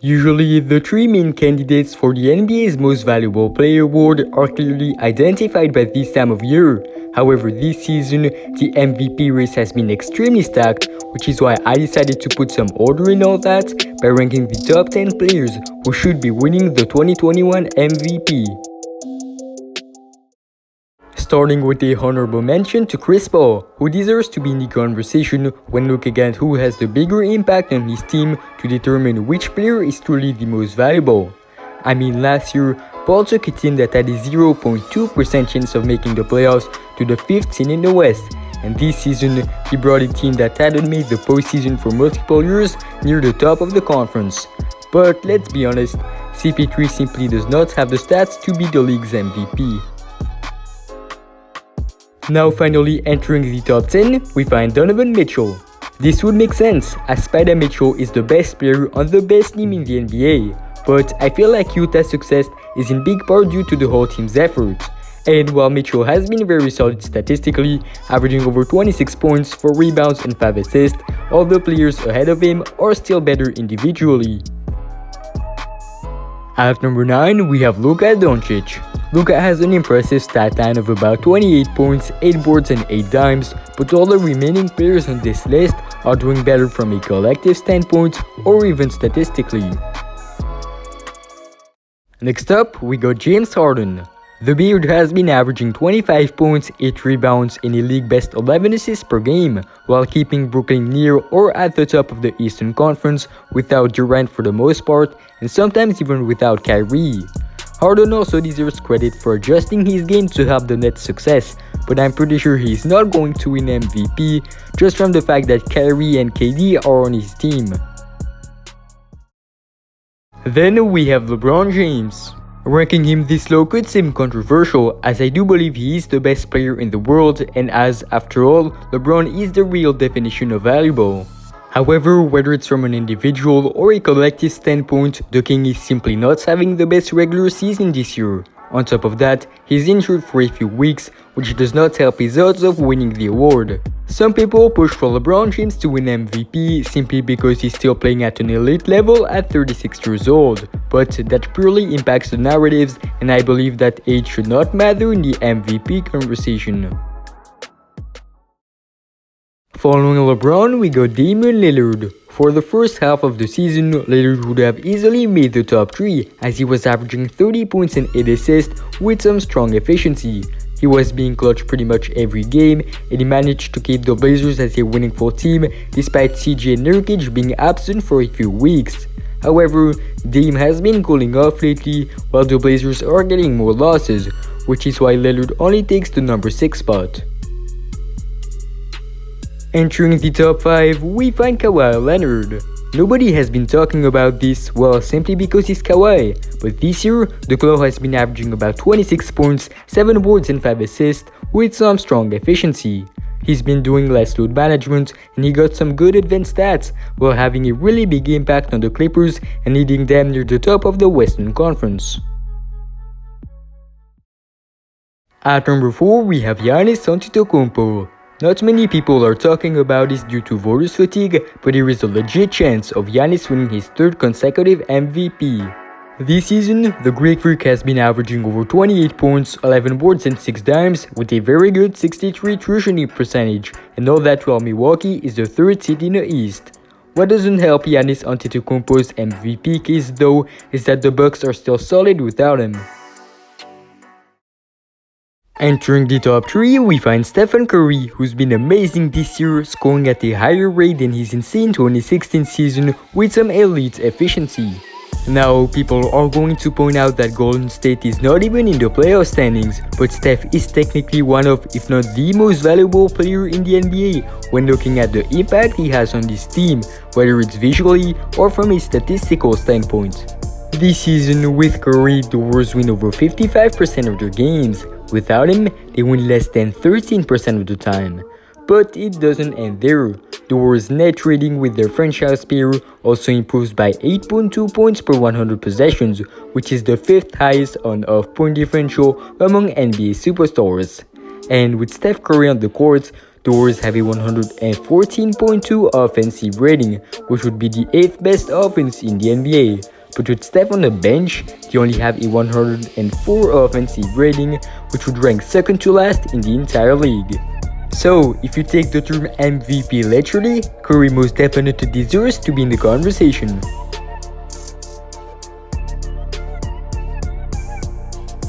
Usually, the three main candidates for the NBA's Most Valuable Player award are clearly identified by this time of year. However, this season, the MVP race has been extremely stacked, which is why I decided to put some order in all that by ranking the top 10 players who should be winning the 2021 MVP. Starting with a honorable mention to Chris Paul, who deserves to be in the conversation when looking at who has the bigger impact on his team to determine which player is truly the most valuable. I mean, last year, Paul took a team that had a 0.2% chance of making the playoffs to the 5th seed in the West, and this season, he brought a team that hadn't made the postseason for multiple years near the top of the conference. But let's be honest, CP3 simply does not have the stats to be the league's MVP. Now finally entering the top 10, we find Donovan Mitchell. This would make sense, as Spider Mitchell is the best player on the best team in the NBA, but I feel like Utah's success is in big part due to the whole team's effort. And while Mitchell has been very solid statistically, averaging over 26 points, 4 rebounds and 5 assists, all the players ahead of him are still better individually. At number 9, we have Luka Doncic. Luka has an impressive stat line of about 28 points, 8 boards and 8 dimes, but all the remaining players on this list are doing better from a collective standpoint or even statistically. Next up, we got James Harden. The Beard has been averaging 25 points, 8 rebounds and a league best 11 assists per game, while keeping Brooklyn near or at the top of the Eastern Conference without Durant for the most part, and sometimes even without Kyrie. Harden also deserves credit for adjusting his game to help the Nets' success, but I'm pretty sure he's not going to win MVP just from the fact that Kyrie and KD are on his team. Then we have LeBron James. Ranking him this low could seem controversial, as I do believe he is the best player in the world, and as, after all, LeBron is the real definition of valuable. However, whether it's from an individual or a collective standpoint, the King is simply not having the best regular season this year. On top of that, he's injured for a few weeks, which does not help his odds of winning the award. Some people push for LeBron James to win MVP simply because he's still playing at an elite level at 36 years old, but that purely impacts the narratives, and I believe that age should not matter in the MVP conversation. Following LeBron, we got Damian Lillard. For the first half of the season, Lillard would have easily made the top 3, as he was averaging 30 points and 8 assists with some strong efficiency. He was being clutch pretty much every game, and he managed to keep the Blazers as a winning full team despite CJ Nurkic being absent for a few weeks. However, Dame has been cooling off lately, while the Blazers are getting more losses, which is why Lillard only takes the number 6 spot. Entering the top 5, we find Kawhi Leonard. Nobody has been talking about this, well, simply because he's Kawhi, but this year, the Claw has been averaging about 26 points, 7 boards and 5 assists, with some strong efficiency. He's been doing less load management, and he got some good advanced stats, while having a really big impact on the Clippers and leading them near the top of the Western Conference. At number 4, we have Giannis Antetokounmpo. Not many people are talking about this due to voters fatigue, but there is a legit chance of Giannis winning his 3rd consecutive MVP. This season, the Greek Freak has been averaging over 28 points, 11 boards and 6 dimes, with a very good 63 true shooting percentage, and all that while Milwaukee is the 3rd seed in the East. What doesn't help Giannis Antetokounmpo's MVP case though is that the Bucks are still solid without him. Entering the top 3, we find Steph Curry, who's been amazing this year, scoring at a higher rate than his insane 2016 season with some elite efficiency. Now, people are going to point out that Golden State is not even in the playoff standings, but Steph is technically one of, if not the most valuable player in the NBA when looking at the impact he has on this team, whether it's visually or from a statistical standpoint. This season, with Curry, the Warriors win over 55% of their games. Without him, they win less than 13% of the time. But it doesn't end there. The Warriors' net rating with their franchise player also improves by 8.2 points per 100 possessions, which is the 5th highest on off-point differential among NBA superstars. And with Steph Curry on the court, The Warriors have a 114.2 offensive rating, which would be the 8th best offense in the NBA. But with Steph on the bench, they only have a 104 offensive rating, which would rank second to last in the entire league. So, if you take the term MVP literally, Curry most definitely deserves to be in the conversation.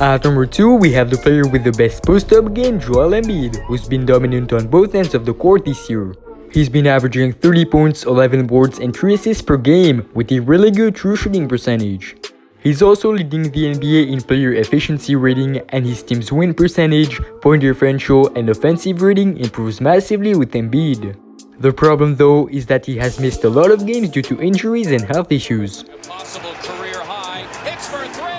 At number 2, we have the player with the best post-up game, Joel Embiid, who's been dominant on both ends of the court this year. He's been averaging 30 points, 11 boards, and 3 assists per game, with a really good true shooting percentage. He's also leading the NBA in player efficiency rating, and his team's win percentage, point differential, and offensive rating improves massively with Embiid. The problem though is that he has missed a lot of games due to injuries and health issues. Possible career high. Hits for 3.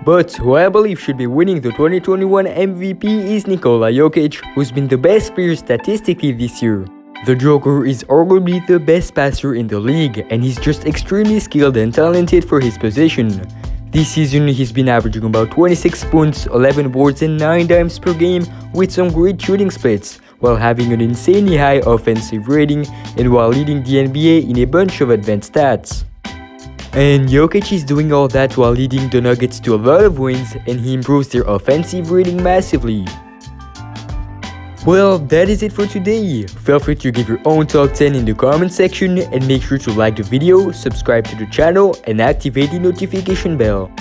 But who I believe should be winning the 2021 MVP is Nikola Jokic, who's been the best player statistically this year. The Joker is arguably the best passer in the league, and he's just extremely skilled and talented for his position. This season, he's been averaging about 26 points, 11 boards, and 9 dimes per game with some great shooting splits, while having an insanely high offensive rating and while leading the NBA in a bunch of advanced stats. And Jokic is doing all that while leading the Nuggets to a lot of wins, and he improves their offensive rating massively. Well, that is it for today. Feel free to give your own top 10 in the comment section, and make sure to like the video, subscribe to the channel, and activate the notification bell.